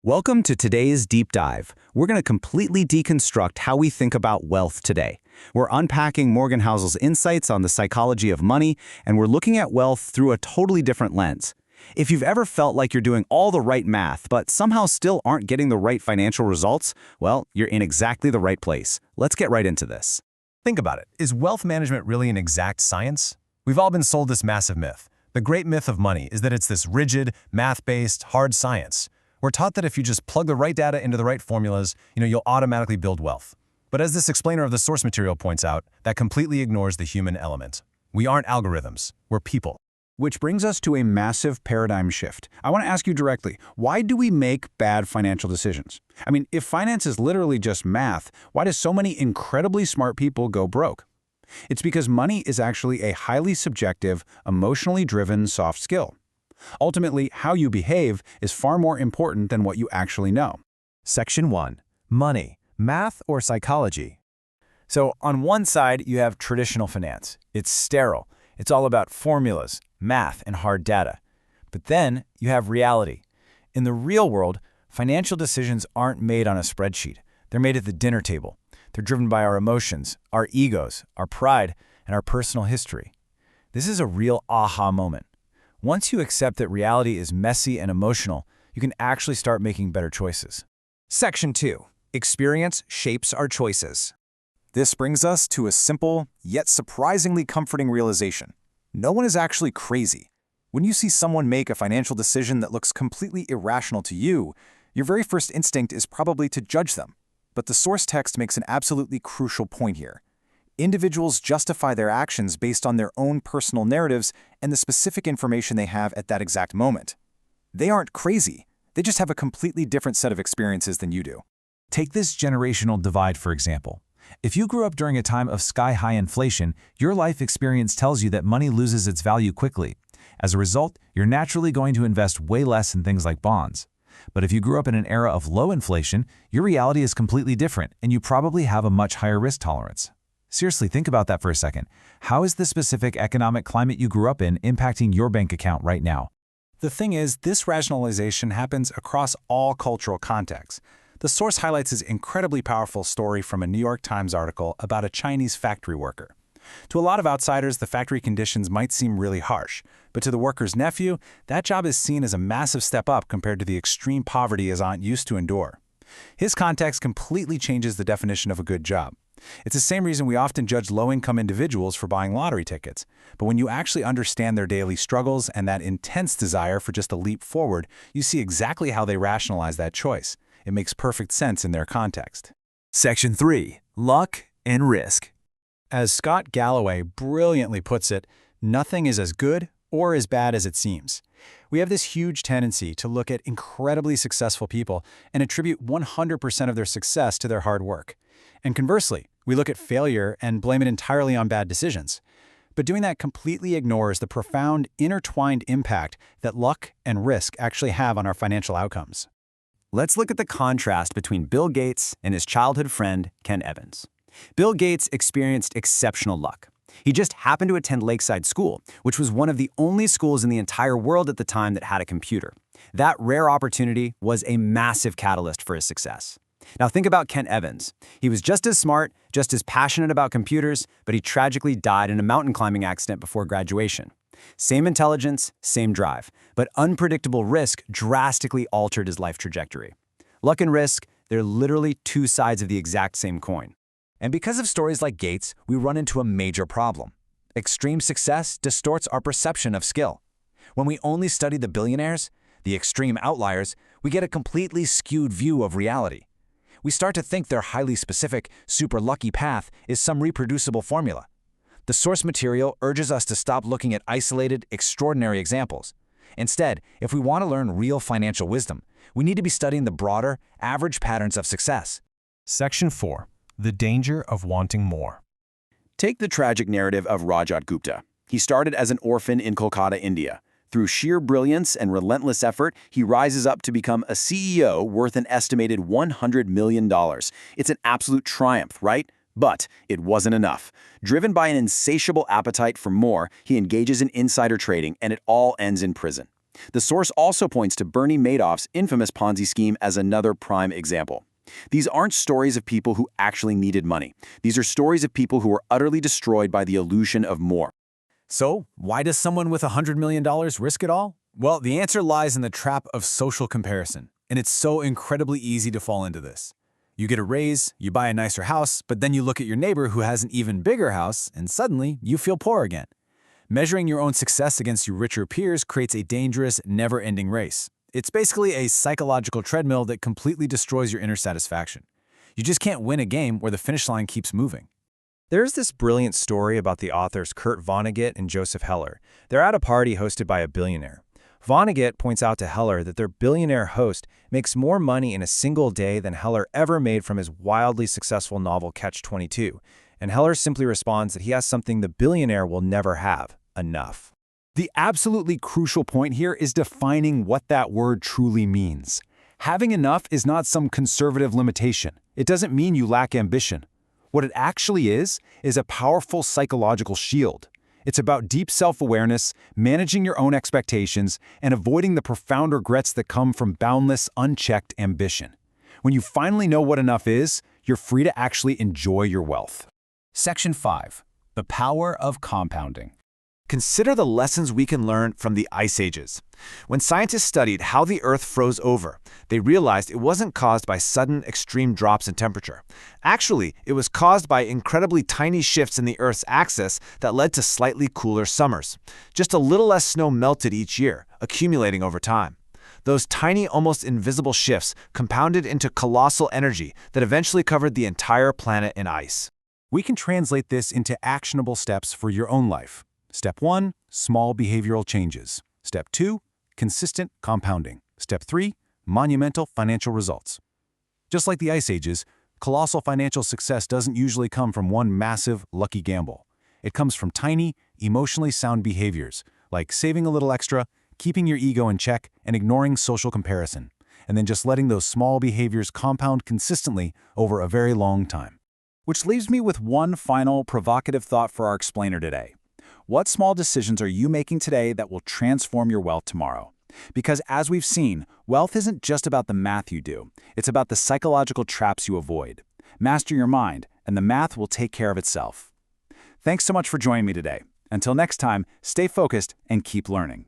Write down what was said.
Welcome to today's deep dive. We're going to completely deconstruct how we think about wealth today. We're unpacking Morgan Housel's insights on the psychology of money, and we're looking at wealth through a totally different lens. If you've ever felt like you're doing all the right math, but somehow still aren't getting the right financial results, well, you're in exactly the right place. Let's get right into this. Think about it. Is wealth management really an exact science? We've all been sold this massive myth. The great myth of money is that it's this rigid, math-based, hard science. We're taught that if you just plug the right data into the right formulas, you'll automatically build wealth. But as this explainer of the source material points out, that completely ignores the human element. We aren't algorithms, we're people. Which brings us to a massive paradigm shift. I want to ask you directly, why do we make bad financial decisions? I mean, if finance is literally just math, why do so many incredibly smart people go broke? It's because money is actually a highly subjective, emotionally driven soft skill. Ultimately, how you behave is far more important than what you actually know. Section 1. Money, math or psychology? So on one side, you have traditional finance. It's sterile. It's all about formulas, math, and hard data. But then you have reality. In the real world, financial decisions aren't made on a spreadsheet. They're made at the dinner table. They're driven by our emotions, our egos, our pride, and our personal history. This is a real aha moment. Once you accept that reality is messy and emotional, you can actually start making better choices. Section 2. Experience shapes our choices. This brings us to a simple, yet surprisingly comforting realization. No one is actually crazy. When you see someone make a financial decision that looks completely irrational to you, your very first instinct is probably to judge them. But the source text makes an absolutely crucial point here. Individuals justify their actions based on their own personal narratives and the specific information they have at that exact moment. They aren't crazy. They just have a completely different set of experiences than you do. Take this generational divide, for example. If you grew up during a time of sky-high inflation, your life experience tells you that money loses its value quickly. As a result, you're naturally going to invest way less in things like bonds. But if you grew up in an era of low inflation, your reality is completely different, and you probably have a much higher risk tolerance. Seriously, think about that for a second. How is the specific economic climate you grew up in impacting your bank account right now? The thing is, this rationalization happens across all cultural contexts. The source highlights his incredibly powerful story from a New York Times article about a Chinese factory worker. To a lot of outsiders, the factory conditions might seem really harsh, but to the worker's nephew, that job is seen as a massive step up compared to the extreme poverty his aunt used to endure. His context completely changes the definition of a good job. It's the same reason we often judge low-income individuals for buying lottery tickets. But when you actually understand their daily struggles and that intense desire for just a leap forward, you see exactly how they rationalize that choice. It makes perfect sense in their context. Section 3. Luck and risk. As Scott Galloway brilliantly puts it, nothing is as good or as bad as it seems. We have this huge tendency to look at incredibly successful people and attribute 100% of their success to their hard work. And conversely, we look at failure and blame it entirely on bad decisions. But doing that completely ignores the profound intertwined impact that luck and risk actually have on our financial outcomes. Let's look at the contrast between Bill Gates and his childhood friend, Ken Evans. Bill Gates experienced exceptional luck. He just happened to attend Lakeside School, which was one of the only schools in the entire world at the time that had a computer. That rare opportunity was a massive catalyst for his success. Now think about Ken Evans. He was just as smart, just as passionate about computers, but he tragically died in a mountain climbing accident before graduation. Same intelligence, same drive, but unpredictable risk drastically altered his life trajectory. Luck and risk, they're literally two sides of the exact same coin. And because of stories like Gates, we run into a major problem. Extreme success distorts our perception of skill. When we only study the billionaires, the extreme outliers, we get a completely skewed view of reality. We start to think their highly specific, super lucky path is some reproducible formula. The source material urges us to stop looking at isolated, extraordinary examples. Instead, if we want to learn real financial wisdom, we need to be studying the broader, average patterns of success. Section 4. The danger of wanting more. Take the tragic narrative of Rajat Gupta. He started as an orphan in Kolkata, India. Through sheer brilliance and relentless effort, he rises up to become a CEO worth an estimated $100 million. It's an absolute triumph, right? But it wasn't enough. Driven by an insatiable appetite for more, he engages in insider trading, and it all ends in prison. The source also points to Bernie Madoff's infamous Ponzi scheme as another prime example. These aren't stories of people who actually needed money. These are stories of people who were utterly destroyed by the illusion of more. So, why does someone with $100 million risk it all? Well, the answer lies in the trap of social comparison, and it's so incredibly easy to fall into this. You get a raise, you buy a nicer house, but then you look at your neighbor who has an even bigger house, and suddenly you feel poor again. Measuring your own success against your richer peers creates a dangerous, never-ending race. It's basically a psychological treadmill that completely destroys your inner satisfaction. You just can't win a game where the finish line keeps moving. There's this brilliant story about the authors Kurt Vonnegut and Joseph Heller. They're at a party hosted by a billionaire. Vonnegut points out to Heller that their billionaire host makes more money in a single day than Heller ever made from his wildly successful novel Catch-22, and Heller simply responds that he has something the billionaire will never have: enough. The absolutely crucial point here is defining what that word truly means. Having enough is not some conservative limitation. It doesn't mean you lack ambition. What it actually is a powerful psychological shield. It's about deep self-awareness, managing your own expectations, and avoiding the profound regrets that come from boundless, unchecked ambition. When you finally know what enough is, you're free to actually enjoy your wealth. Section 5. The power of compounding. Consider the lessons we can learn from the Ice Ages. When scientists studied how the Earth froze over, they realized it wasn't caused by sudden, extreme drops in temperature. Actually, it was caused by incredibly tiny shifts in the Earth's axis that led to slightly cooler summers. Just a little less snow melted each year, accumulating over time. Those tiny, almost invisible shifts compounded into colossal energy that eventually covered the entire planet in ice. We can translate this into actionable steps for your own life. Step 1, small behavioral changes. Step 2, consistent compounding. Step 3, monumental financial results. Just like the Ice Ages, colossal financial success doesn't usually come from one massive, lucky gamble. It comes from tiny, emotionally sound behaviors, like saving a little extra, keeping your ego in check, and ignoring social comparison, and then just letting those small behaviors compound consistently over a very long time. Which leaves me with one final provocative thought for our explainer today. What small decisions are you making today that will transform your wealth tomorrow? Because as we've seen, wealth isn't just about the math you do. It's about the psychological traps you avoid. Master your mind, and the math will take care of itself. Thanks so much for joining me today. Until next time, stay focused and keep learning.